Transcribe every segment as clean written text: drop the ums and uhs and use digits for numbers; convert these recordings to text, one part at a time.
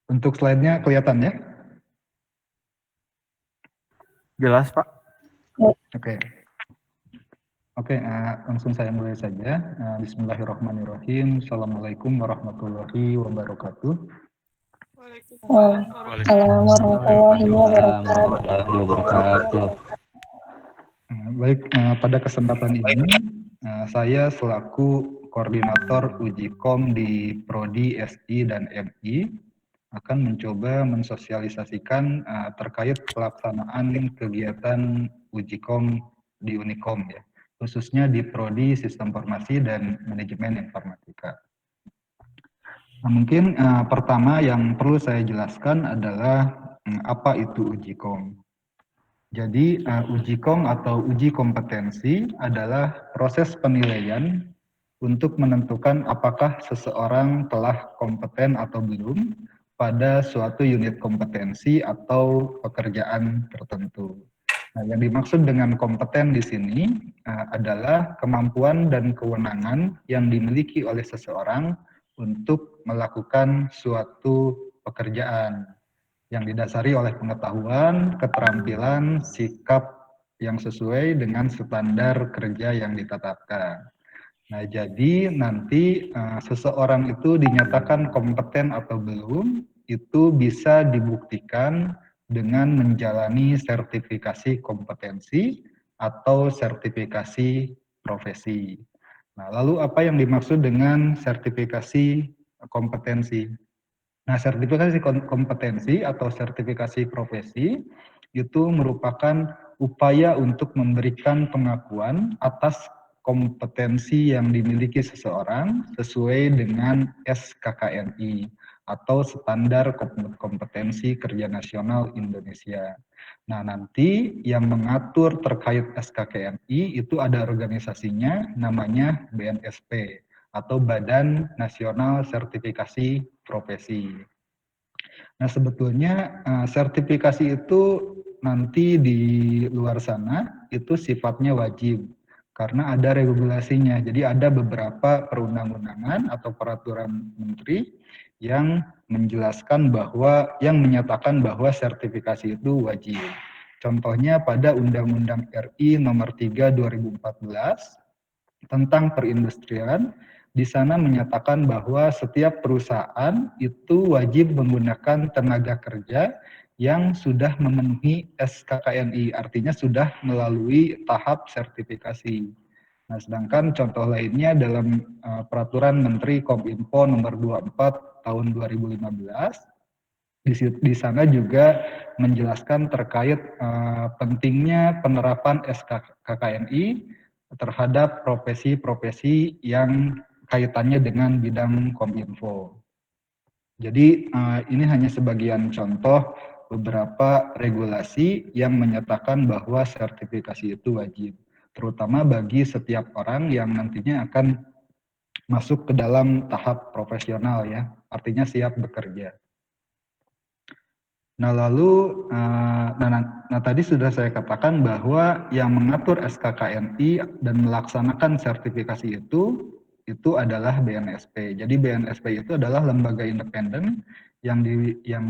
Untuk slide-nya kelihatan ya? Jelas, Pak. Oke. Oke, langsung saya mulai saja. Bismillahirrahmanirrahim. Assalamualaikum warahmatullahi wabarakatuh. Waalaikumsalam warahmatullahi wabarakatuh. Baik, pada kesempatan ini saya selaku koordinator uji kom di Prodi SI dan MI akan mencoba mensosialisasikan terkait pelaksanaan kegiatan uji kom di Unikom ya, khususnya di Prodi Sistem Informasi dan Manajemen Informatika. Nah, mungkin pertama yang perlu saya jelaskan adalah apa itu uji kom. Jadi uji kom atau uji kompetensi adalah proses penilaian untuk menentukan apakah seseorang telah kompeten atau belum pada suatu unit kompetensi atau pekerjaan tertentu. Nah, yang dimaksud dengan kompeten di sini adalah kemampuan dan kewenangan yang dimiliki oleh seseorang untuk melakukan suatu pekerjaan yang didasari oleh pengetahuan, keterampilan, sikap yang sesuai dengan standar kerja yang ditetapkan. Nah, jadi nanti seseorang itu dinyatakan kompeten atau belum, itu bisa dibuktikan dengan menjalani sertifikasi kompetensi atau sertifikasi profesi. Nah, lalu apa yang dimaksud dengan sertifikasi kompetensi? Nah, sertifikasi kompetensi atau sertifikasi profesi itu merupakan upaya untuk memberikan pengakuan atas kompetensi yang dimiliki seseorang sesuai dengan SKKNI atau Standar Kompetensi Kerja Nasional Indonesia. Nah, nanti yang mengatur terkait SKKNI itu ada organisasinya namanya BNSP atau Badan Nasional Sertifikasi Profesi. Nah, sebetulnya sertifikasi itu nanti di luar sana itu sifatnya wajib karena ada regulasinya. Jadi ada beberapa perundang-undangan atau peraturan menteri yang menjelaskan bahwa yang menyatakan bahwa sertifikasi itu wajib. Contohnya pada Undang-Undang RI Nomor 3 2014 tentang perindustrian, di sana menyatakan bahwa setiap perusahaan itu wajib menggunakan tenaga kerja yang sudah memenuhi SKKNI, artinya sudah melalui tahap sertifikasi. Nah, sedangkan contoh lainnya dalam Peraturan Menteri Kominfo Nomor 24 Tahun 2015, di sana juga menjelaskan terkait pentingnya penerapan SKKNI terhadap profesi-profesi yang kaitannya dengan bidang Kominfo. Jadi ini hanya sebagian contoh beberapa regulasi yang menyatakan bahwa sertifikasi itu wajib, terutama bagi setiap orang yang nantinya akan masuk ke dalam tahap profesional ya, artinya siap bekerja. Nah, lalu tadi sudah saya katakan bahwa yang mengatur SKKNI dan melaksanakan sertifikasi itu adalah BNSP. Jadi BNSP itu adalah lembaga independen yang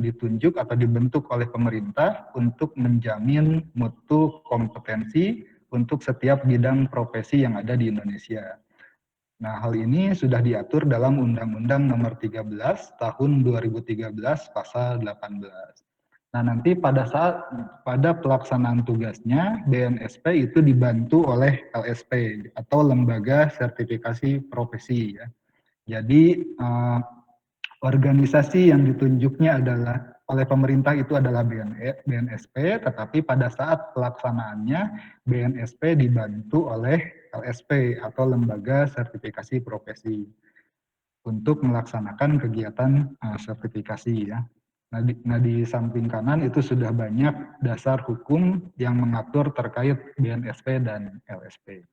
ditunjuk atau dibentuk oleh pemerintah untuk menjamin mutu kompetensi untuk setiap bidang profesi yang ada di Indonesia. Nah, hal ini sudah diatur dalam Undang-Undang Nomor 13 Tahun 2013 Pasal 18. Nah, nanti pada pelaksanaan tugasnya, BNSP itu dibantu oleh LSP atau Lembaga Sertifikasi Profesi ya. Jadi organisasi yang ditunjuknya adalah oleh pemerintah itu adalah BNSP, tetapi pada saat pelaksanaannya BNSP dibantu oleh LSP atau Lembaga Sertifikasi Profesi untuk melaksanakan kegiatan sertifikasi ya. Nah, di samping kanan itu sudah banyak dasar hukum yang mengatur terkait BNSP dan LSP.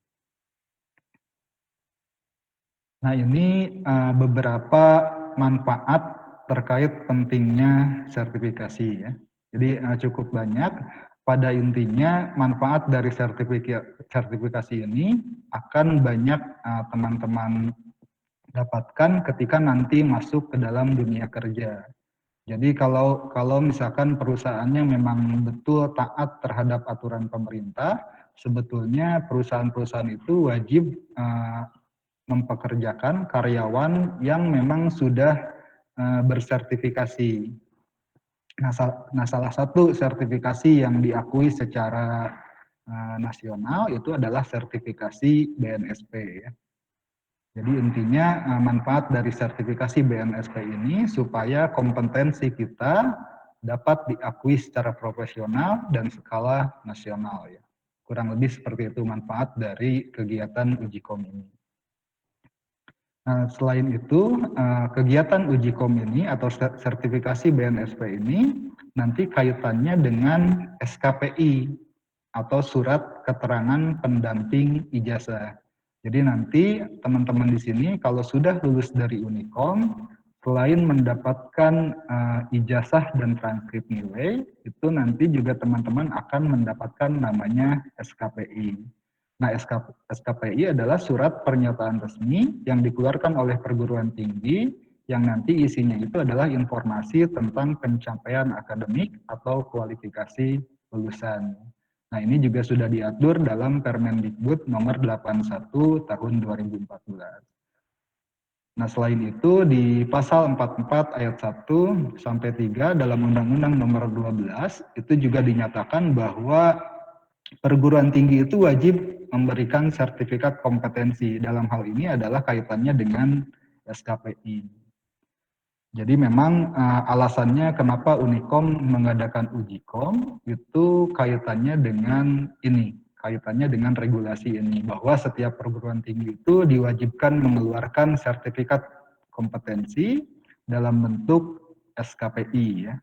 Nah, ini beberapa manfaat terkait pentingnya sertifikasi ya. Jadi cukup banyak. Pada intinya manfaat dari sertifikasi ini akan banyak teman-teman dapatkan ketika nanti masuk ke dalam dunia kerja. Jadi kalau misalkan perusahaannya memang betul taat terhadap aturan pemerintah, sebetulnya perusahaan-perusahaan itu wajib mempekerjakan karyawan yang memang sudah bersertifikasi. Nah, salah satu sertifikasi yang diakui secara nasional itu adalah sertifikasi BNSP ya. Jadi intinya manfaat dari sertifikasi BNSP ini supaya kompetensi kita dapat diakui secara profesional dan skala nasional ya. Kurang lebih seperti itu manfaat dari kegiatan Ujikom ini. Nah, selain itu, kegiatan Ujikom ini atau sertifikasi BNSP ini nanti kaitannya dengan SKPI atau Surat Keterangan Pendamping Ijazah. Jadi nanti teman-teman di sini kalau sudah lulus dari Unikom, selain mendapatkan ijazah dan transkrip nilai, itu nanti juga teman-teman akan mendapatkan namanya SKPI. Nah, SKPI adalah surat pernyataan resmi yang dikeluarkan oleh perguruan tinggi yang nanti isinya itu adalah informasi tentang pencapaian akademik atau kualifikasi lulusan. Nah, ini juga sudah diatur dalam Permendikbud nomor 81 tahun 2014. Nah, selain itu di pasal 44 ayat 1 sampai 3 dalam Undang-Undang nomor 12 itu juga dinyatakan bahwa perguruan tinggi itu wajib memberikan sertifikat kompetensi. Dalam hal ini adalah kaitannya dengan SKPI. Jadi memang alasannya kenapa Unikom mengadakan Ujikom itu kaitannya dengan ini, kaitannya dengan regulasi ini, bahwa setiap perguruan tinggi itu diwajibkan mengeluarkan sertifikat kompetensi dalam bentuk SKPI ya.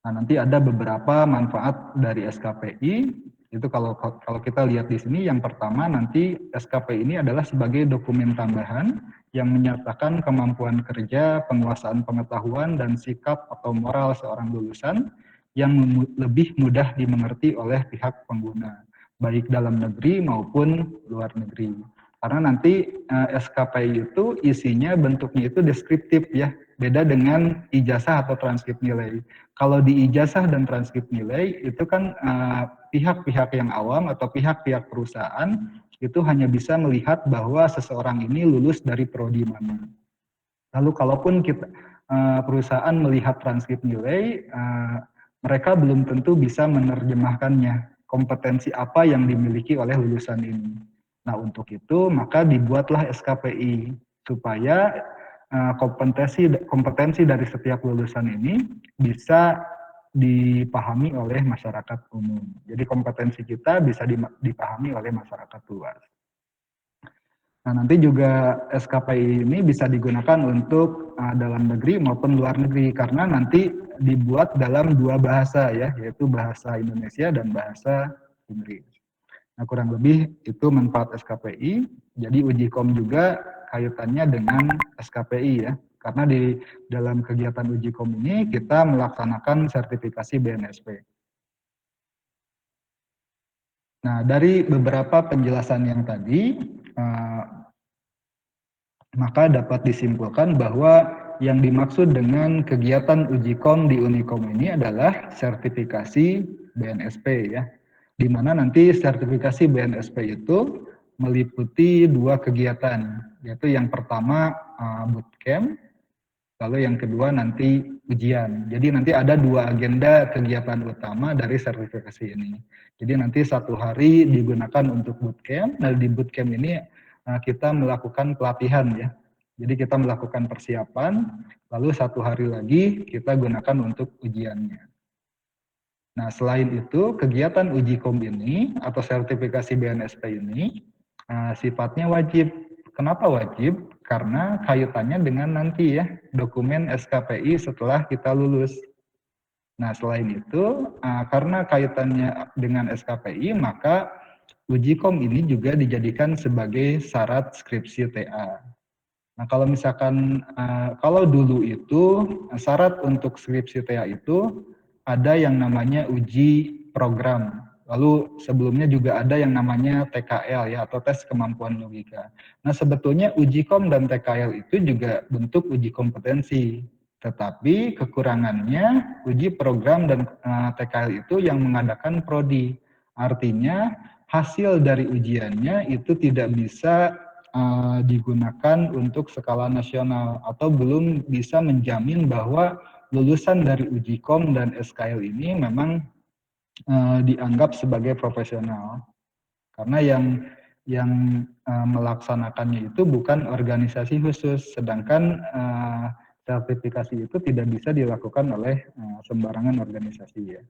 Nah, nanti ada beberapa manfaat dari SKPI. Itu kalau kita lihat di sini, yang pertama nanti SKPI ini adalah sebagai dokumen tambahan yang menyatakan kemampuan kerja, penguasaan pengetahuan, dan sikap atau moral seorang lulusan yang lebih mudah dimengerti oleh pihak pengguna, baik dalam negeri maupun luar negeri. Karena nanti SKPI itu isinya bentuknya itu deskriptif ya, beda dengan ijazah atau transkrip nilai. Kalau di ijazah dan transkrip nilai itu kan pihak-pihak yang awam atau pihak-pihak perusahaan itu hanya bisa melihat bahwa seseorang ini lulus dari prodi mana. Lalu kalaupun perusahaan melihat transkrip nilai, mereka belum tentu bisa menerjemahkannya, kompetensi apa yang dimiliki oleh lulusan ini. Nah, untuk itu maka dibuatlah SKPI supaya kompetensi dari setiap lulusan ini bisa dipahami oleh masyarakat umum. Jadi kompetensi kita bisa dipahami oleh masyarakat luas. Nah, nanti juga SKPI ini bisa digunakan untuk dalam negeri maupun luar negeri karena nanti dibuat dalam dua bahasa ya, yaitu bahasa Indonesia dan bahasa Inggris. Nah, kurang lebih itu manfaat SKPI. Jadi Ujikom juga kaitannya dengan SKPI ya. Karena di dalam kegiatan Ujikom ini kita melaksanakan sertifikasi BNSP. Nah, dari beberapa penjelasan yang tadi, maka dapat disimpulkan bahwa yang dimaksud dengan kegiatan Ujikom di Unikom ini adalah sertifikasi BNSP ya. Di mana nanti sertifikasi BNSP itu meliputi dua kegiatan, yaitu yang pertama bootcamp, lalu yang kedua nanti ujian. Jadi nanti ada dua agenda kegiatan utama dari sertifikasi ini. Jadi nanti satu hari digunakan untuk bootcamp, nah di bootcamp ini kita melakukan pelatihan ya. Jadi kita melakukan persiapan, lalu satu hari lagi kita gunakan untuk ujiannya. Nah, selain itu, kegiatan Ujikom ini atau sertifikasi BNSP ini sifatnya wajib. Kenapa wajib? Karena kaitannya dengan nanti ya, dokumen SKPI setelah kita lulus. Nah, selain itu, karena kaitannya dengan SKPI, maka Ujikom ini juga dijadikan sebagai syarat skripsi TA. Nah, kalau misalkan, kalau dulu itu syarat untuk skripsi TA itu ada yang namanya uji program. Lalu sebelumnya juga ada yang namanya TKL ya, atau tes kemampuan logika. Nah, sebetulnya Ujikom dan TKL itu juga bentuk uji kompetensi. Tetapi kekurangannya uji program dan TKL itu yang mengadakan prodi. Artinya hasil dari ujiannya itu tidak bisa digunakan untuk skala nasional atau belum bisa menjamin bahwa lulusan dari uji kom dan SKL ini memang dianggap sebagai profesional. Karena yang melaksanakannya itu bukan organisasi khusus, sedangkan sertifikasi itu tidak bisa dilakukan oleh sembarangan organisasi ya.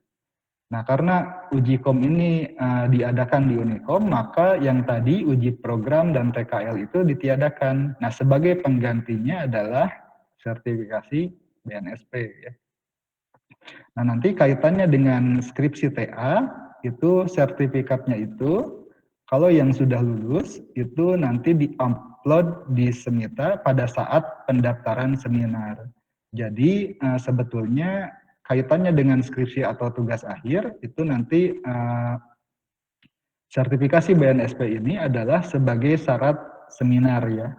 Nah, karena uji kom ini diadakan di Unikom, maka yang tadi uji program dan TKL itu ditiadakan. Nah, sebagai penggantinya adalah sertifikasi BNSP ya. Nah, nanti kaitannya dengan skripsi TA, itu sertifikatnya itu kalau yang sudah lulus itu nanti di-upload di Semita pada saat pendaftaran seminar. Jadi sebetulnya kaitannya dengan skripsi atau tugas akhir itu nanti sertifikasi BNSP ini adalah sebagai syarat seminar ya.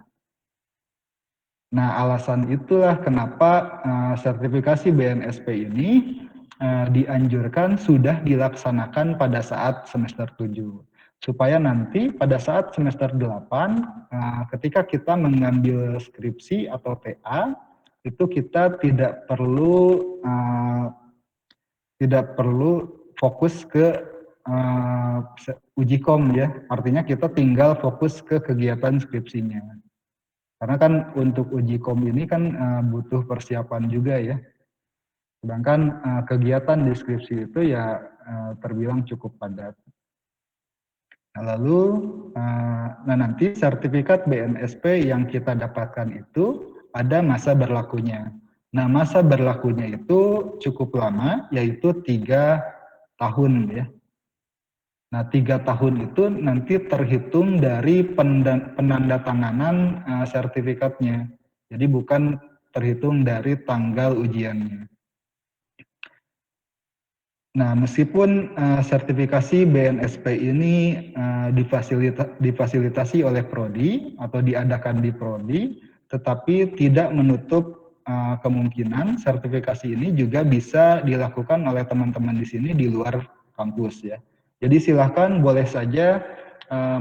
Nah, alasan itulah kenapa sertifikasi BNSP ini dianjurkan sudah dilaksanakan pada saat semester 7. Supaya nanti pada saat semester 8, ketika kita mengambil skripsi atau TA, itu kita tidak perlu fokus ke uji kom ya. Artinya kita tinggal fokus ke kegiatan skripsinya. Karena kan untuk uji kom ini kan butuh persiapan juga ya. Sedangkan kegiatan deskripsi itu ya terbilang cukup padat. Nah, lalu nanti sertifikat BNSP yang kita dapatkan itu ada masa berlakunya. Nah, masa berlakunya itu cukup lama, yaitu 3 tahun ya. Nah, 3 tahun itu nanti terhitung dari penandatanganan sertifikatnya. Jadi bukan terhitung dari tanggal ujiannya. Nah, meskipun sertifikasi BNSP ini difasilitasi oleh Prodi atau diadakan di Prodi, tetapi tidak menutup kemungkinan sertifikasi ini juga bisa dilakukan oleh teman-teman di sini di luar kampus ya. Jadi silakan boleh saja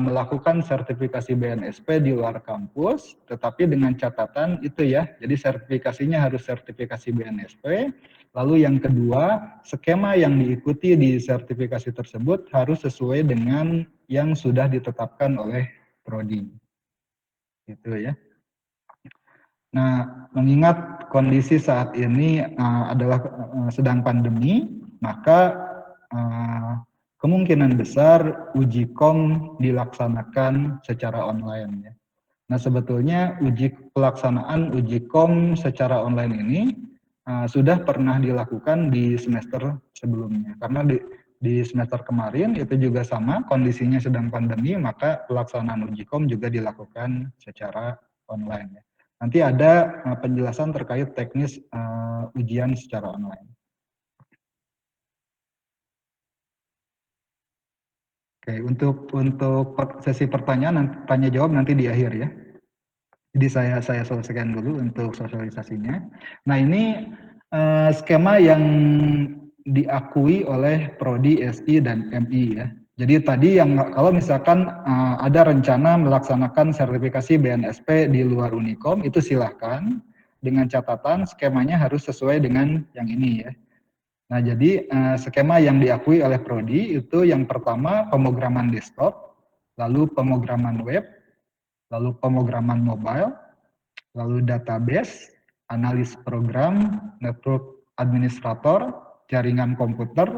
melakukan sertifikasi BNSP di luar kampus, tetapi dengan catatan itu ya, jadi sertifikasinya harus sertifikasi BNSP. Lalu yang kedua, skema yang diikuti di sertifikasi tersebut harus sesuai dengan yang sudah ditetapkan oleh Prodi. Gitu ya. Nah, mengingat kondisi saat ini adalah sedang pandemi, maka kemungkinan besar uji kom dilaksanakan secara online ya. Nah, sebetulnya pelaksanaan uji kom secara online ini sudah pernah dilakukan di semester sebelumnya. Karena di semester kemarin itu juga sama, kondisinya sedang pandemi, maka pelaksanaan uji kom juga dilakukan secara online ya. Nanti ada penjelasan terkait teknis ujian secara online. Oke, untuk sesi pertanyaan tanya jawab nanti di akhir ya. Jadi saya selesaikan dulu untuk sosialisasinya. Nah, ini skema yang diakui oleh Prodi, SI dan MI ya. Jadi tadi yang kalau misalkan ada rencana melaksanakan sertifikasi BNSP di luar Unikom itu silahkan, dengan catatan skemanya harus sesuai dengan yang ini ya. Nah, jadi skema yang diakui oleh Prodi itu yang pertama pemrograman desktop, lalu pemrograman web, lalu pemrograman mobile, lalu database, analis program, network administrator, jaringan komputer,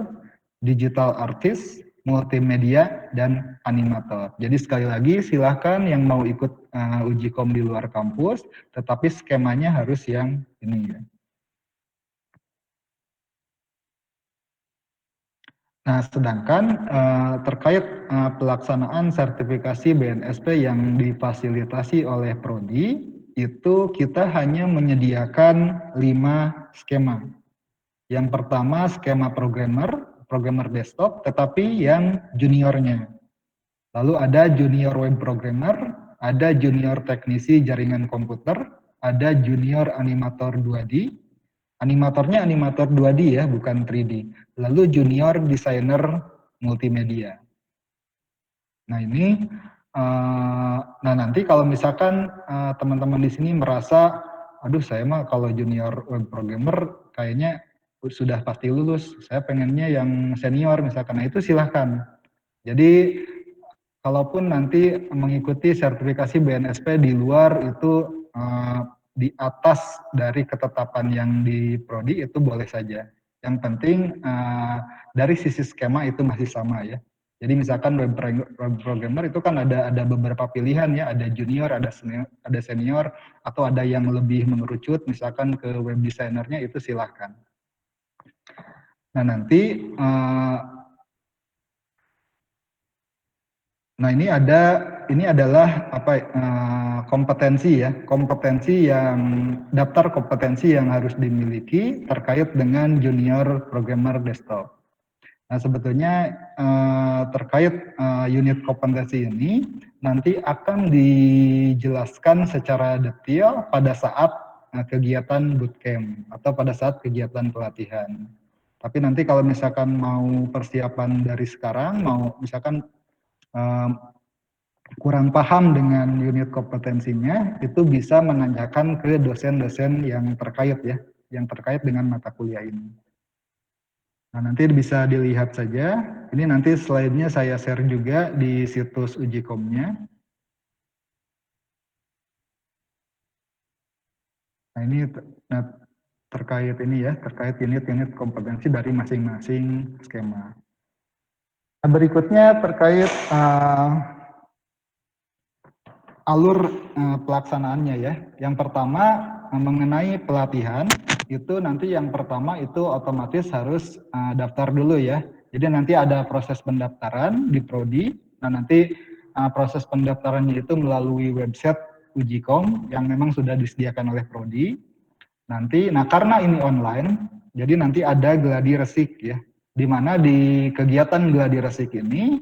digital artist, multimedia, dan animator. Jadi sekali lagi silahkan yang mau ikut uji kom di luar kampus, tetapi skemanya harus yang ini ya. Nah, sedangkan terkait pelaksanaan sertifikasi BNSP yang difasilitasi oleh Prodi, itu kita hanya menyediakan 5 skema. Yang pertama skema programmer desktop, tetapi yang juniornya. Lalu ada junior web programmer, ada junior teknisi jaringan komputer, ada junior animator 2D, Animatornya animator 2D ya, bukan 3D. Lalu junior designer multimedia. Nah ini, nah nanti kalau misalkan teman-teman di sini merasa, aduh saya mah kalau junior web programmer kayaknya sudah pasti lulus, saya pengennya yang senior misalkan, nah itu silahkan. Jadi kalaupun nanti mengikuti sertifikasi BNSP di luar itu di atas dari ketetapan yang di Prodi itu boleh saja. Yang penting dari sisi skema itu masih sama ya. Jadi misalkan web programmer itu kan ada beberapa pilihan ya, ada junior, ada senior, atau ada yang lebih mengerucut, misalkan ke web designernya itu silahkan. Nah nanti, nah ini adalah apa kompetensi ya, daftar kompetensi yang harus dimiliki terkait dengan junior programmer desktop. Nah sebetulnya terkait unit kompetensi ini nanti akan dijelaskan secara detail pada saat kegiatan bootcamp atau pada saat kegiatan pelatihan. Tapi nanti kalau misalkan mau persiapan dari sekarang, mau misalkan kurang paham dengan unit kompetensinya, itu bisa menanyakan ke dosen-dosen yang terkait ya, yang terkait dengan mata kuliah ini. Nah, nanti bisa dilihat saja. Ini nanti slide-nya saya share juga di situs Ujikom-nya. Nah, ini terkait ini ya, terkait unit-unit kompetensi dari masing-masing skema. Nah, berikutnya terkait alur pelaksanaannya ya. Yang pertama mengenai pelatihan, itu nanti yang pertama itu otomatis harus daftar dulu ya. Jadi nanti ada proses pendaftaran di Prodi. Nah nanti proses pendaftarannya itu melalui website Ujikom yang memang sudah disediakan oleh Prodi. Nanti, nah karena ini online, jadi nanti ada gladi resik ya. Di mana di kegiatan gladi resik ini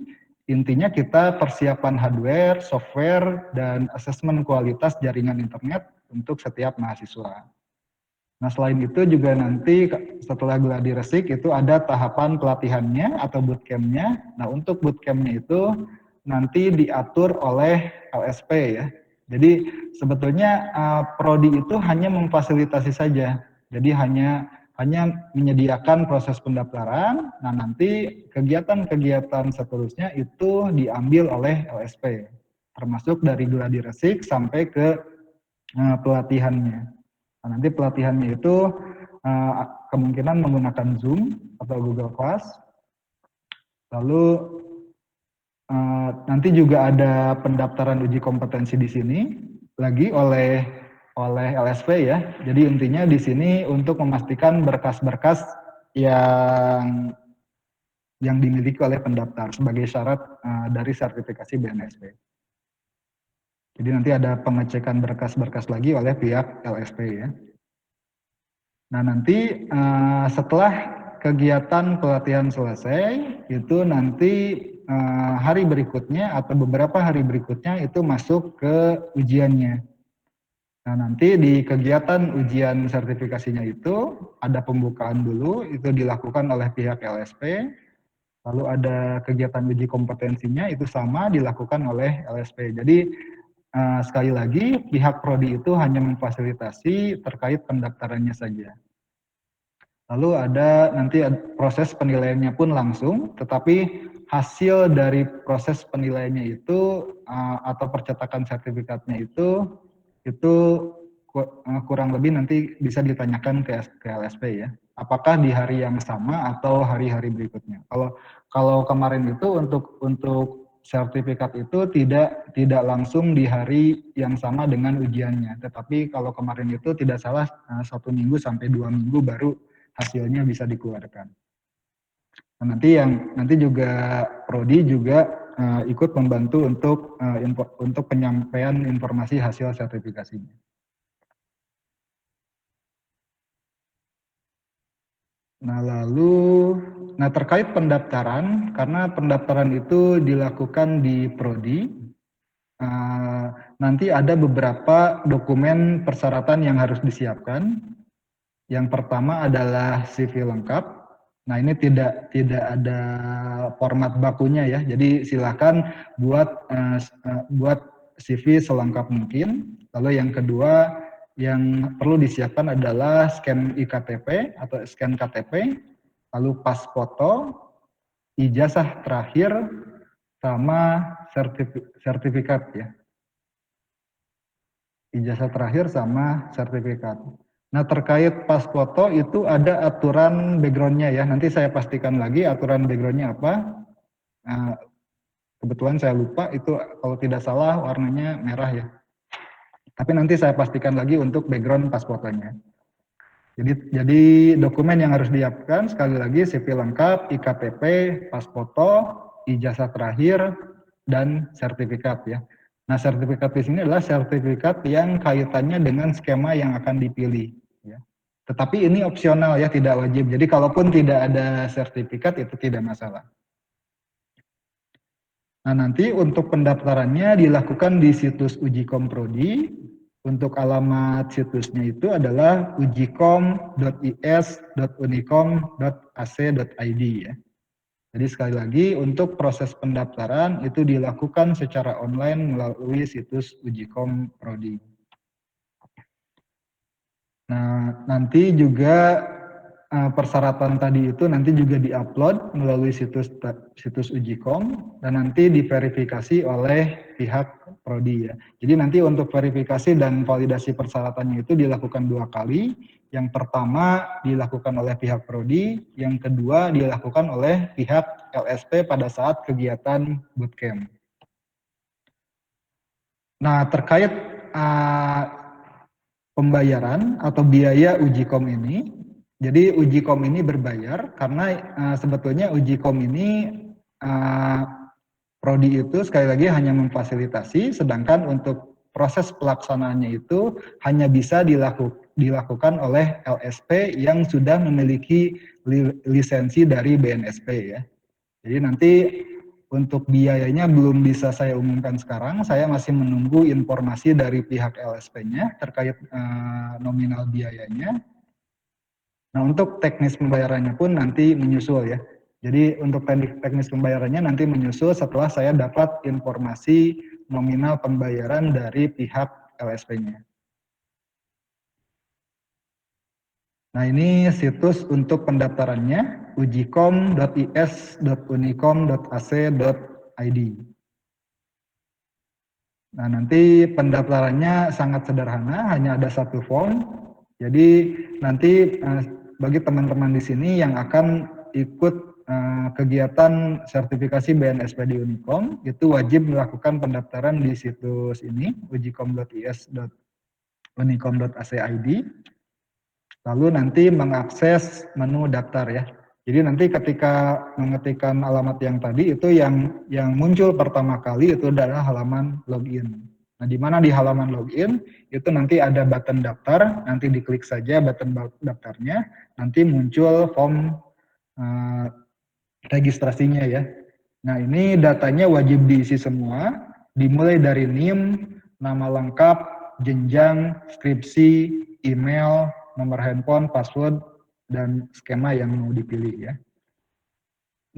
intinya kita persiapan hardware, software, dan asesmen kualitas jaringan internet untuk setiap mahasiswa. Nah selain itu juga nanti setelah gladi resik itu ada tahapan pelatihannya atau bootcampnya. Nah untuk bootcampnya itu nanti diatur oleh LSP ya. Jadi sebetulnya Prodi itu hanya memfasilitasi saja. Jadi hanya menyediakan proses pendaftaran. Nah nanti kegiatan-kegiatan seterusnya itu diambil oleh LSP, termasuk dari gladi resik sampai ke pelatihannya. Nah, nanti pelatihannya itu kemungkinan menggunakan Zoom atau Google Class. Lalu nanti juga ada pendaftaran uji kompetensi di sini lagi oleh LSP ya. Jadi intinya di sini untuk memastikan berkas-berkas yang dimiliki oleh pendaftar sebagai syarat dari sertifikasi BNSP. Jadi nanti ada pengecekan berkas-berkas lagi oleh pihak LSP ya. Nah nanti setelah kegiatan pelatihan selesai, itu nanti hari berikutnya atau beberapa hari berikutnya itu masuk ke ujiannya. Nah nanti di kegiatan ujian sertifikasinya itu ada pembukaan dulu, itu dilakukan oleh pihak LSP. Lalu ada kegiatan uji kompetensinya itu sama dilakukan oleh LSP. Jadi sekali lagi pihak Prodi itu hanya memfasilitasi terkait pendaftarannya saja. Lalu ada nanti proses penilaiannya pun langsung, tetapi hasil dari proses penilaiannya itu atau percetakan sertifikatnya itu kurang lebih nanti bisa ditanyakan ke LSP ya. Apakah di hari yang sama atau hari-hari berikutnya. Kalau kemarin itu untuk sertifikat itu tidak langsung di hari yang sama dengan ujiannya. Tetapi kalau kemarin itu tidak salah 1 minggu sampai 2 minggu baru hasilnya bisa dikeluarkan. Nah, nanti juga Prodi juga ikut membantu untuk penyampaian informasi hasil sertifikasinya. Nah terkait pendaftaran, karena pendaftaran itu dilakukan di Prodi, nanti ada beberapa dokumen persyaratan yang harus disiapkan. Yang pertama adalah CV lengkap. Nah, ini tidak ada format bakunya ya. Jadi silakan buat CV selengkap mungkin. Lalu yang kedua yang perlu disiapkan adalah scan iktp atau scan KTP, lalu pas foto, ijazah terakhir, sama sertifikat ya. Ijazah terakhir sama sertifikat. Nah, terkait pas foto itu ada aturan backgroundnya ya. Nanti saya pastikan lagi aturan backgroundnya apa. Nah, kebetulan saya lupa itu, kalau tidak salah warnanya merah ya. Tapi nanti saya pastikan lagi untuk background pas fotonya. Jadi dokumen yang harus disiapkan sekali lagi CV lengkap, iktp, pas foto, ijazah terakhir, dan sertifikat ya. Nah, sertifikat di sini adalah sertifikat yang kaitannya dengan skema yang akan dipilih ya. Tetapi ini opsional ya, tidak wajib. Jadi kalaupun tidak ada sertifikat itu tidak masalah. Nah, nanti untuk pendaftarannya dilakukan di situs Ujikom Prodi. Untuk alamat situsnya itu adalah ujikom.is.unikom.ac.id ya. Jadi sekali lagi untuk proses pendaftaran itu dilakukan secara online melalui situs Ujikom Prodi. Nah, nanti juga persyaratan tadi itu nanti juga diupload melalui situs Ujikom dan nanti diverifikasi oleh pihak Prodi ya. Jadi nanti untuk verifikasi dan validasi persyaratannya itu dilakukan 2 kali. Yang pertama dilakukan oleh pihak Prodi, yang kedua dilakukan oleh pihak LSP pada saat kegiatan bootcamp. Nah, terkait pembayaran atau biaya Ujikom ini, jadi Ujikom ini berbayar karena sebetulnya Ujikom ini Prodi itu sekali lagi hanya memfasilitasi, sedangkan untuk proses pelaksanaannya itu hanya bisa dilakukan oleh LSP yang sudah memiliki lisensi dari BNSP ya. Jadi nanti untuk biayanya belum bisa saya umumkan sekarang, saya masih menunggu informasi dari pihak LSP-nya terkait nominal biayanya. Nah, untuk teknis pembayarannya pun nanti menyusul ya. Jadi untuk teknis pembayarannya nanti menyusul setelah saya dapat informasi nominal pembayaran dari pihak LSP-nya. Nah, ini situs untuk pendaftarannya, ujikom.is.unikom.ac.id. Nah, nanti pendaftarannya sangat sederhana, hanya ada 1 form. Jadi nanti bagi teman-teman di sini yang akan ikut kegiatan sertifikasi BNSP di Unikom, itu wajib melakukan pendaftaran di situs ini, ujikom.is.unikom.ac.id. Lalu nanti mengakses menu daftar ya. Jadi nanti ketika mengetikkan alamat yang tadi itu yang muncul pertama kali itu adalah halaman login. Nah, di mana di halaman login itu nanti ada button daftar, nanti diklik saja button daftarnya, nanti muncul form registrasinya ya. Nah, ini datanya wajib diisi semua, dimulai dari NIM, nama lengkap, jenjang, skripsi, email, nomor handphone, password, dan skema yang mau dipilih ya.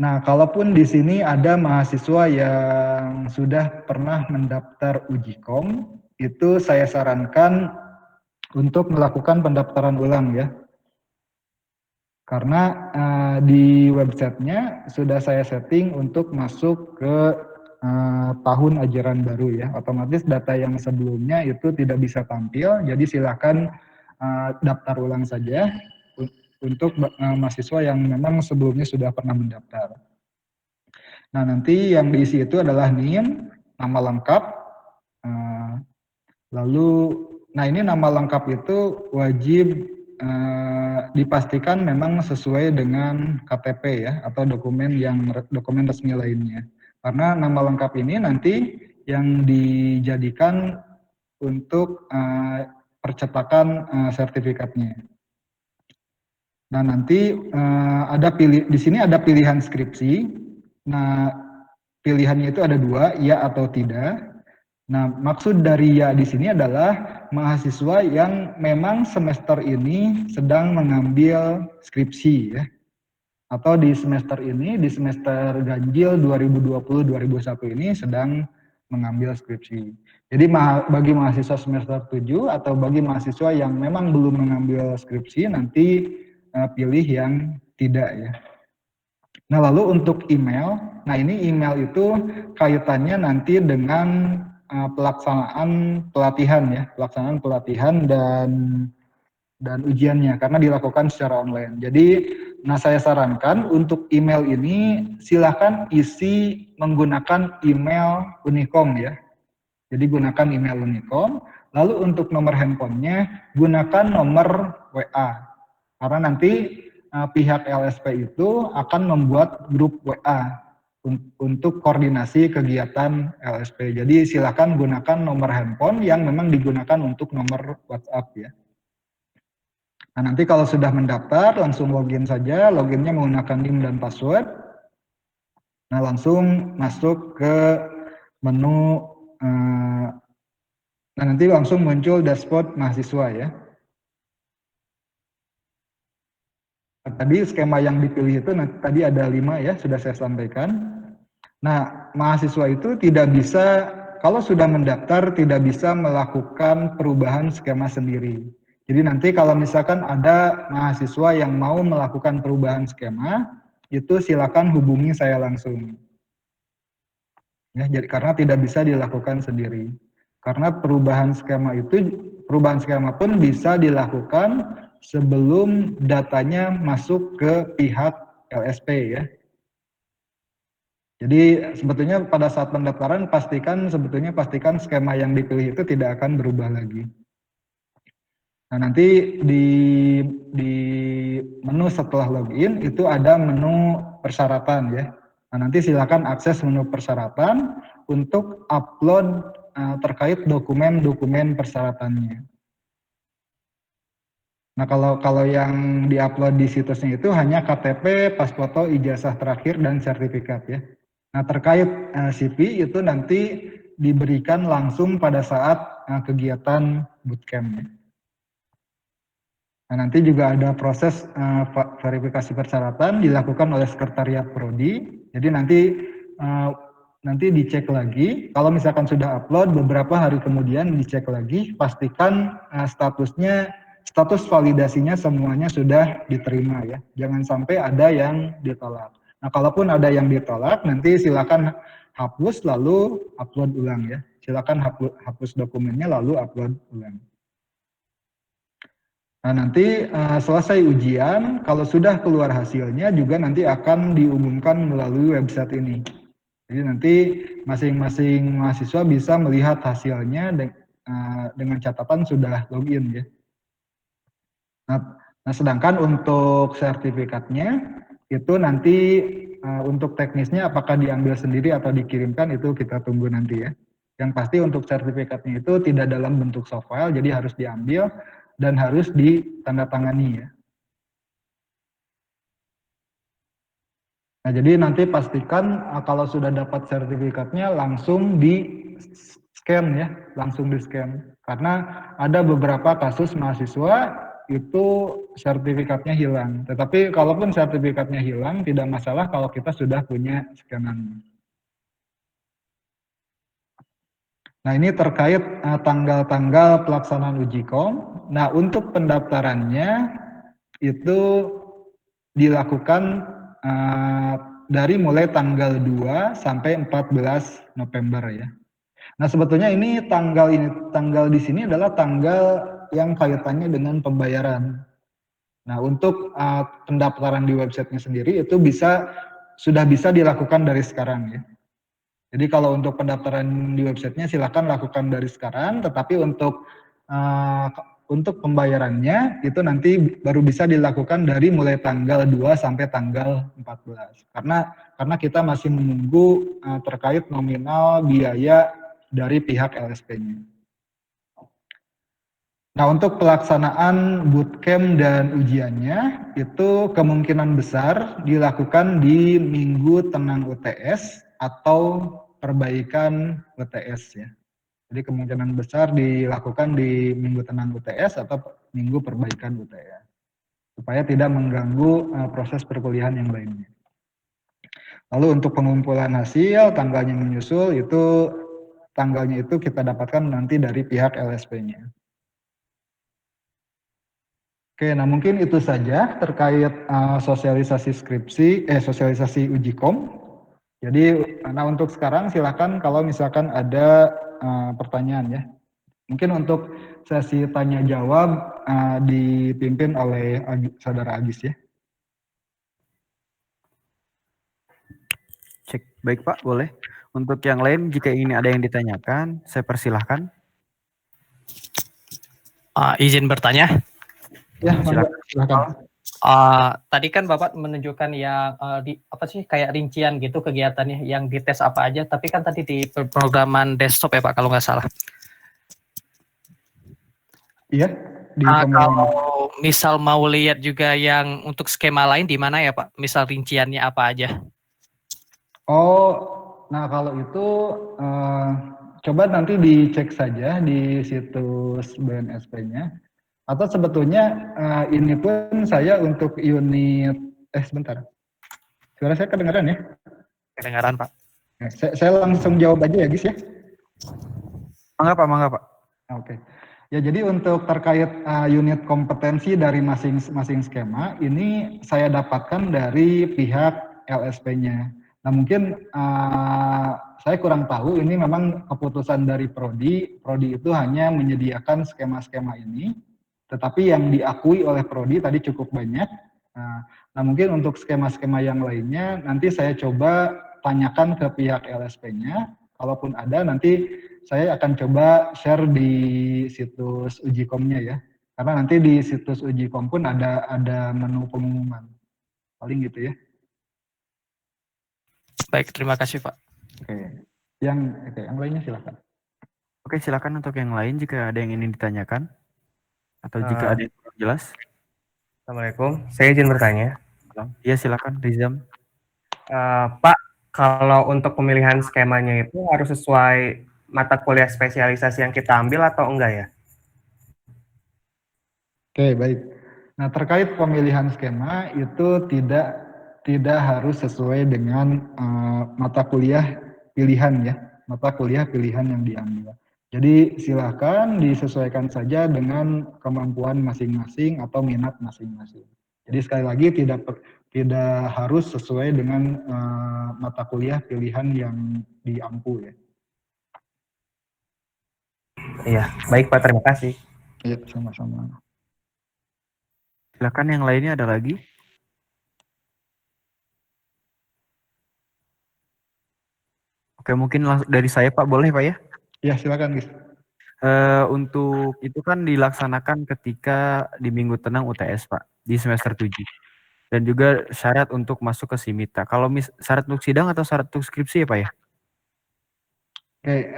Nah, kalaupun di sini ada mahasiswa yang sudah pernah mendaftar Ujikom, itu saya sarankan untuk melakukan pendaftaran ulang ya. Karena di websitenya sudah saya setting untuk masuk ke tahun ajaran baru ya. Otomatis data yang sebelumnya itu tidak bisa tampil, jadi silakan daftar ulang saja untuk mahasiswa yang memang sebelumnya sudah pernah mendaftar. Nah, nanti yang diisi itu adalah NIM, nama lengkap, lalu, nah ini nama lengkap itu wajib dipastikan memang sesuai dengan KTP ya, atau dokumen resmi lainnya. Karena nama lengkap ini nanti yang dijadikan untuk percetakan sertifikatnya. Nah, nanti di sini ada pilihan skripsi. Nah, pilihannya itu ada 2, ya atau tidak. Nah, maksud dari ya di sini adalah mahasiswa yang memang semester ini sedang mengambil skripsi ya. Atau di semester ini, di semester ganjil 2020-2021 ini sedang mengambil skripsi. Jadi bagi mahasiswa semester 7 atau bagi mahasiswa yang memang belum mengambil skripsi, nanti pilih yang tidak ya. Nah, lalu untuk email, nah ini email itu kaitannya nanti dengan pelaksanaan pelatihan dan ujiannya karena dilakukan secara online. Jadi, nah saya sarankan untuk email ini silakan isi menggunakan email Unicom ya. Jadi gunakan email Unicom. Lalu untuk nomor handphonenya gunakan nomor WA. Karena nanti pihak LSP itu akan membuat grup WA untuk koordinasi kegiatan LSP. Jadi silakan gunakan nomor handphone yang memang digunakan untuk nomor WhatsApp ya. Nah, nanti kalau sudah mendaftar, langsung login saja. Loginnya menggunakan NIM dan password. Nah, langsung masuk ke menu. Nah, nanti langsung muncul dashboard mahasiswa ya. Tadi skema yang dipilih itu tadi ada 5 ya, sudah saya sampaikan. Nah, mahasiswa itu tidak bisa, kalau sudah mendaftar, tidak bisa melakukan perubahan skema sendiri. Jadi nanti kalau misalkan ada mahasiswa yang mau melakukan perubahan skema, itu silakan hubungi saya langsung. Ya, jadi karena tidak bisa dilakukan sendiri. Karena perubahan skema pun bisa dilakukan sebelum datanya masuk ke pihak LSP ya. Jadi sebetulnya pada saat pendaftaran pastikan skema yang dipilih itu tidak akan berubah lagi. Nah, nanti di menu setelah login itu ada menu persyaratan ya. Nah, nanti silakan akses menu persyaratan untuk upload terkait dokumen-dokumen persyaratannya. Nah, kalau yang diupload di situsnya itu hanya KTP, pas foto, ijazah terakhir, dan sertifikat ya. Nah, terkait CV itu nanti diberikan langsung pada saat kegiatan bootcamp. Nah, nanti juga ada proses verifikasi persyaratan dilakukan oleh sekretariat prodi. Jadi nanti dicek lagi. Kalau misalkan sudah upload, beberapa hari kemudian dicek lagi, pastikan status validasinya semuanya sudah diterima ya. Jangan sampai ada yang ditolak. Nah, kalaupun ada yang ditolak, nanti silakan hapus lalu upload ulang ya. Silakan hapus dokumennya lalu upload ulang. Nah, nanti selesai ujian, kalau sudah keluar hasilnya juga nanti akan diumumkan melalui website ini. Jadi nanti masing-masing mahasiswa bisa melihat hasilnya dengan catatan sudah login ya. Nah, sedangkan untuk sertifikatnya itu nanti untuk teknisnya apakah diambil sendiri atau dikirimkan itu kita tunggu nanti ya. Yang pasti untuk sertifikatnya itu tidak dalam bentuk soft file, jadi harus diambil dan harus ditandatangani ya. Nah, jadi nanti pastikan kalau sudah dapat sertifikatnya langsung di scan ya, langsung di scan. Karena ada beberapa kasus mahasiswa itu sertifikatnya hilang. Tetapi kalaupun sertifikatnya hilang tidak masalah kalau kita sudah punya scanan. Nah, ini terkait tanggal-tanggal pelaksanaan uji kom. Nah, untuk pendaftarannya itu dilakukan dari mulai tanggal 2 sampai 14 November ya. Nah, sebetulnya ini tanggal di sini adalah tanggal yang kaitannya dengan pembayaran. Nah, untuk pendaftaran di websitenya sendiri itu sudah bisa dilakukan dari sekarang ya. Jadi kalau untuk pendaftaran di websitenya silakan lakukan dari sekarang, tetapi untuk pembayarannya itu nanti baru bisa dilakukan dari mulai tanggal 2 sampai tanggal 14. Karena kita masih menunggu terkait nominal biaya dari pihak LSP-nya. Nah, untuk pelaksanaan bootcamp dan ujiannya itu kemungkinan besar dilakukan di minggu tenang UTS atau perbaikan UTS ya. Jadi kemungkinan besar dilakukan di minggu tenang UTS atau minggu perbaikan UTS, supaya tidak mengganggu proses perkuliahan yang lainnya. Lalu untuk pengumpulan hasil, tanggalnya menyusul, tanggalnya itu kita dapatkan nanti dari pihak LSP-nya. Oke, nah mungkin itu saja terkait sosialisasi sosialisasi uji kom. Jadi, nah untuk sekarang silakan kalau misalkan ada pertanyaan ya. Mungkin untuk sesi tanya jawab dipimpin oleh Saudara Agis ya. Cek. Baik Pak, boleh. Untuk yang lain jika ingin ada yang ditanyakan, saya persilahkan. Izin bertanya. Ya, silakan. Tadi kan Bapak menunjukkan yang kayak rincian gitu kegiatannya yang dites apa aja, tapi kan tadi di programan desktop ya Pak kalau nggak salah. Iya. Kalau misal mau lihat juga yang untuk skema lain di mana ya Pak? Misal rinciannya apa aja? Nah kalau itu coba nanti dicek saja di situs BNSP-nya. Atau sebetulnya ini pun saya untuk unit, sebentar. Suara saya kedengaran ya? Kedengaran Pak. Saya langsung jawab aja ya Gis ya? Mangga Pak. Oke. Ya jadi untuk terkait unit kompetensi dari masing-masing skema, ini saya dapatkan dari pihak LSP-nya. Nah mungkin saya kurang tahu, ini memang keputusan dari Prodi. Prodi itu hanya menyediakan skema-skema ini, tetapi yang diakui oleh Prodi tadi cukup banyak. Nah mungkin untuk skema-skema yang lainnya nanti saya coba tanyakan ke pihak LSP-nya. Kalaupun ada nanti saya akan coba share di situs ujikomnya ya. Karena nanti di situs ujikom pun ada menu pengumuman. Paling gitu ya. Baik, terima kasih Pak. Oke. Yang lainnya silakan. Oke, silakan untuk yang lain jika ada yang ingin ditanyakan. Atau jika ada yang kurang jelas. Assalamualaikum, saya izin bertanya. Iya silakan Rizam. Pak, kalau untuk pemilihan skemanya itu harus sesuai mata kuliah spesialisasi yang kita ambil atau enggak ya? Oke, baik. Nah, terkait pemilihan skema itu tidak harus sesuai dengan mata kuliah pilihan ya, mata kuliah pilihan yang diambil. Jadi silakan disesuaikan saja dengan kemampuan masing-masing atau minat masing-masing. Jadi sekali lagi tidak harus sesuai dengan mata kuliah pilihan yang diampu ya. Iya, baik Pak, terima kasih. Iya, sama-sama. Silakan yang lainnya ada lagi. Oke, mungkin langsung dari saya Pak, boleh Pak ya? Ya, silakan Gis. Untuk itu kan dilaksanakan ketika di minggu tenang UTS Pak, di semester 7. Dan juga syarat untuk masuk ke SIMITA. Kalau syarat untuk sidang atau syarat untuk skripsi ya Pak ya? Oke,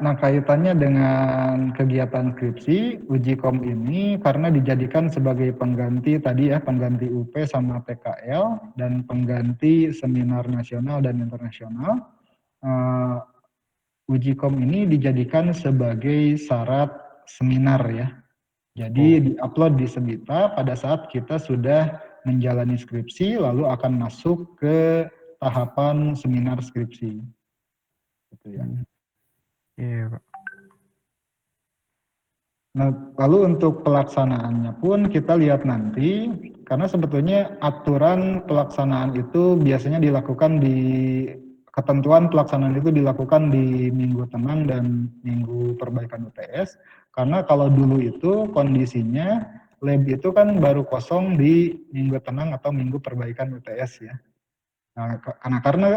nah kaitannya dengan kegiatan skripsi, uji kom ini karena dijadikan sebagai pengganti tadi ya, pengganti UP sama PKL, dan pengganti seminar nasional dan internasional, uji kom ini dijadikan sebagai syarat seminar ya. Jadi diupload di SIMITA pada saat kita sudah menjalani skripsi, lalu akan masuk ke tahapan seminar skripsi. Gitu ya. Iya Pak. Nah, lalu untuk pelaksanaannya pun kita lihat nanti, karena sebetulnya aturan pelaksanaan itu biasanya dilakukan ketentuan pelaksanaan itu dilakukan di minggu tenang dan minggu perbaikan UTS, karena kalau dulu itu kondisinya lab itu kan baru kosong di minggu tenang atau minggu perbaikan UTS ya. Nah,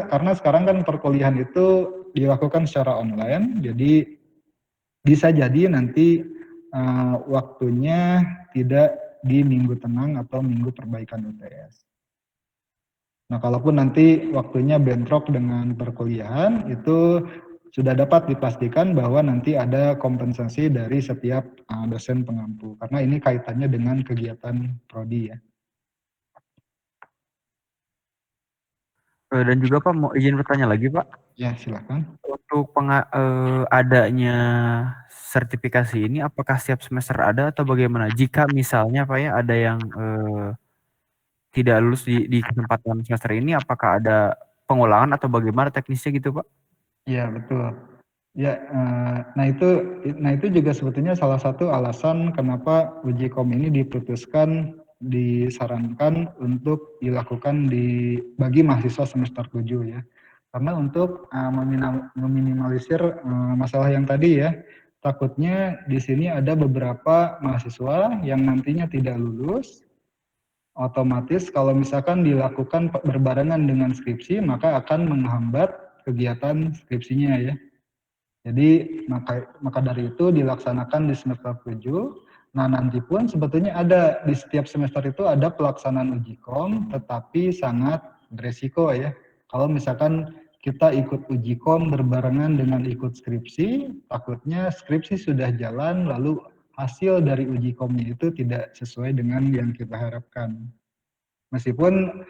karena sekarang kan perkuliahan itu dilakukan secara online, jadi bisa jadi nanti waktunya tidak di minggu tenang atau minggu perbaikan UTS. Nah, kalaupun nanti waktunya bentrok dengan perkuliahan, itu sudah dapat dipastikan bahwa nanti ada kompensasi dari setiap dosen pengampu, karena ini kaitannya dengan kegiatan prodi ya. Dan juga Pak mau izin bertanya lagi Pak. Ya, silakan. Untuk untuk adanya sertifikasi ini apakah setiap semester ada atau bagaimana? Jika misalnya Pak ya ada yang tidak lulus di kesempatan semester ini, apakah ada pengulangan atau bagaimana teknisnya gitu Pak? Iya, betul. Ya, nah itu juga sebetulnya salah satu alasan kenapa uji kom ini disarankan untuk dilakukan bagi mahasiswa semester 7 ya. Karena untuk meminimalisir masalah yang tadi ya, takutnya di sini ada beberapa mahasiswa yang nantinya tidak lulus, otomatis kalau misalkan dilakukan berbarengan dengan skripsi, maka akan menghambat kegiatan skripsinya ya. Jadi maka dari itu dilaksanakan di semester 7. Nah, nanti pun sebetulnya ada di setiap semester itu ada pelaksanaan uji kom, tetapi sangat beresiko ya. Kalau misalkan kita ikut uji kom berbarengan dengan ikut skripsi, takutnya skripsi sudah jalan lalu hasil dari uji komnya itu tidak sesuai dengan yang kita harapkan. Meskipun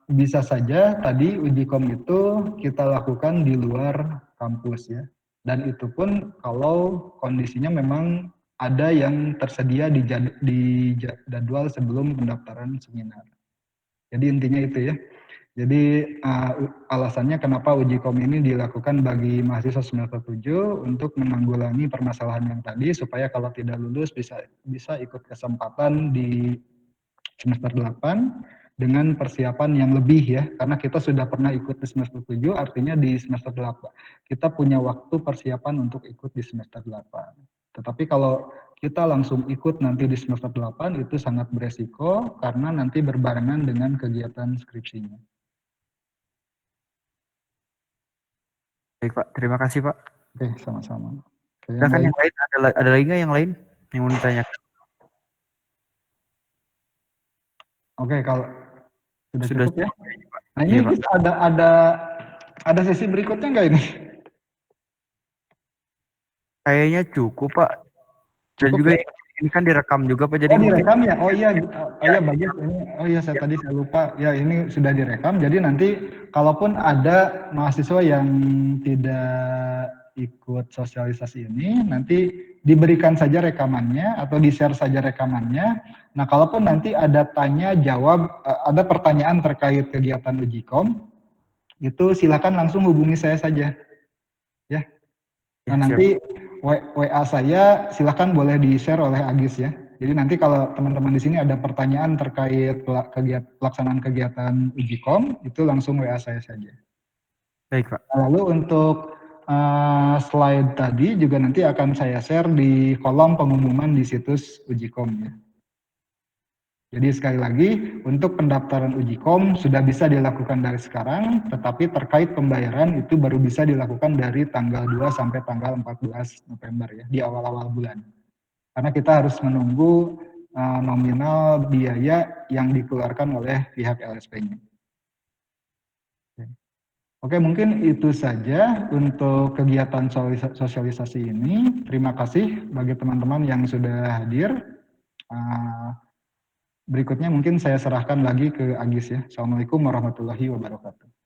bisa saja tadi uji kom itu kita lakukan di luar kampus ya. Dan itu pun kalau kondisinya memang ada yang tersedia di jadwal sebelum pendaftaran seminar. Jadi intinya itu ya. Jadi alasannya kenapa uji kom ini dilakukan bagi mahasiswa semester 7 untuk menanggulangi permasalahan yang tadi supaya kalau tidak lulus bisa ikut kesempatan di semester 8 dengan persiapan yang lebih ya, karena kita sudah pernah ikut di semester 7, artinya di semester 8 kita punya waktu persiapan untuk ikut di semester 8. Tetapi kalau kita langsung ikut nanti di semester 8 itu sangat beresiko karena nanti berbarengan dengan kegiatan skripsinya. Baik Pak, terima kasih Pak. Oke, sama-sama. Silakan yang lain, ada lagi nggak yang lain yang mau ditanyakan? Oke, kalau sudah cukup ya. Nah Iya, ini ada sesi berikutnya nggak ini? Kayaknya cukup Pak. Dan Cukup, juga ya? ini kan direkam juga Pak. Jadi direkam ya? Oh iya bagus ini. Oh iya saya lupa. Ya ini sudah direkam. Jadi nanti kalaupun ada mahasiswa yang tidak ikut sosialisasi ini, nanti diberikan saja rekamannya atau di-share saja rekamannya. Nah, kalaupun nanti ada tanya jawab, ada pertanyaan terkait kegiatan uji kom, itu silakan langsung hubungi saya saja. Ya. Nah, nanti WA saya silakan boleh di-share oleh Agis ya. Jadi nanti kalau teman-teman di sini ada pertanyaan terkait pelaksanaan kegiatan uji kom, itu langsung WA saya saja. Baik Pak. Lalu untuk slide tadi juga nanti akan saya share di kolom pengumuman di situs uji kom ya. Jadi sekali lagi untuk pendaftaran uji kom sudah bisa dilakukan dari sekarang, tetapi terkait pembayaran itu baru bisa dilakukan dari tanggal 2 sampai tanggal 14 November ya, di awal-awal bulan. Karena kita harus menunggu nominal biaya yang dikeluarkan oleh pihak LSP-nya. Oke, mungkin itu saja untuk kegiatan sosialisasi ini. Terima kasih bagi teman-teman yang sudah hadir. Berikutnya mungkin saya serahkan lagi ke Agis ya. Assalamualaikum warahmatullahi wabarakatuh.